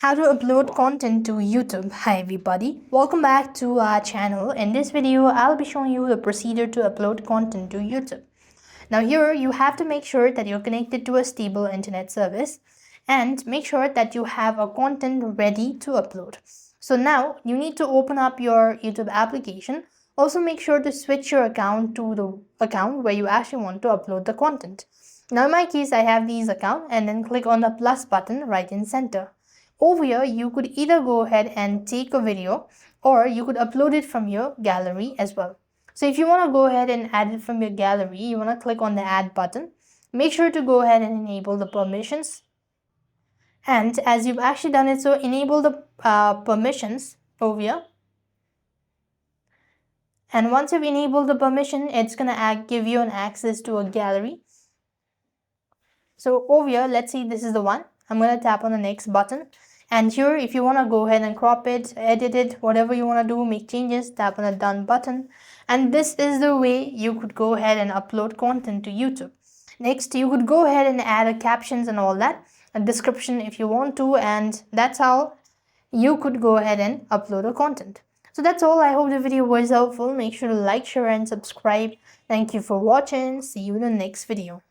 How to upload content to YouTube. Hi everybody, welcome back to our channel. In this video, I'll be showing you the procedure to upload content to YouTube. Now here, you have to make sure that you're connected to a stable internet service and make sure that you have a content ready to upload. So now you need to open up your YouTube application. Also make sure to switch your account to the account where you actually want to upload the content. Now in my case, I have these account and then click on the plus button right in center. Over here, you could either go ahead and take a video or you could upload it from your gallery as well. So if you want to go ahead and add it from your gallery, you want to click on the add button. Make sure to go ahead and enable the permissions. And as you've actually done it, so enable the permissions over here. And once you've enabled the permission, it's going to give you an access to a gallery. So over here, let's see, this is the one. I'm going to tap on the next button. And here, if you want to go ahead and crop it, edit it, whatever you want to do, make changes, tap on the done button. And this is the way you could go ahead and upload content to YouTube. Next, you could go ahead and add a captions and all that, a description if you want to, and that's how you could go ahead and upload a content. So that's all. I hope the video was helpful. Make sure to like, share, and subscribe. Thank you for watching. See you in the next video.